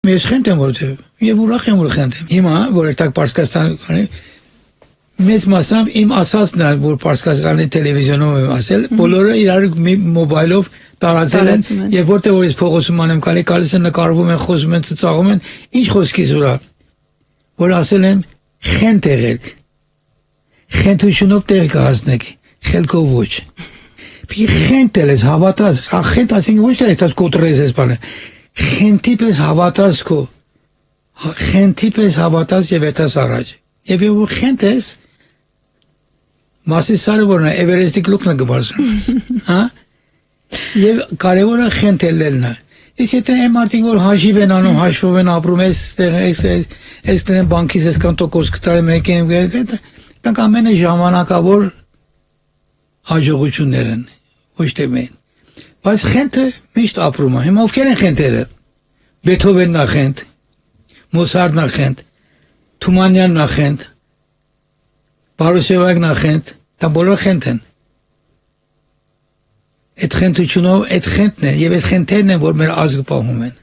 Ես խենթ եմ որտեղ եւ ուրախ եմ որ խենթ եմ։ Հիմա որ այդտեղ Պարսկաստանի մեծ մասամբ իմ ասածն է որ Պարսկաստանի տելևիզիոնում եմ ասել, բոլորը իրար մոբայլով տարածել են եւ որտեղ որ ես փողոցում անեմ գալիս են նկարվում են, խոսում են, ծծաղում են, ինչ խոսքից վրա որ ասել եմ խենթ եղեք։ Խենթությունով տեղ կհասնեք, խելքով ոչ։ Խենթ ես հավատաս, խենթ ասինքն ոչ թե այդպես կոտրես ես բանը։ Խենթի պես հավատաս քո։ Խենթի պես հավատաս եւ այդպես առաջ։ Եվ որ խենթ ես Մասիսարը որն է Էվերեստի գլուխն է գբարսում։ Հա? Եվ կարևորը խենթելն է։ Իսկ եթե այն մարդիկ որ հաշիվ են անում, հաշվով են ապրում, այս դրան բանկից այսքան տոկոս կտալ մեկին, դրանք ամենը ժամանակավոր հաջողություններ են, ոչ թե մեն։ Բայց խենթը միշտ ապրում է։ Հիմա ովքեր են խենթերը։ Բեթհովենն է խենթ, Մոցարտն է խենթ, Թումանյանն է խենթ, Բարուսևակն է խենթ, դա բոլոր խենթ են։ Այդ խենթությունով, այդ խենթն է, եւ այդ խենթերն են, որ մեր ազգը պահում են։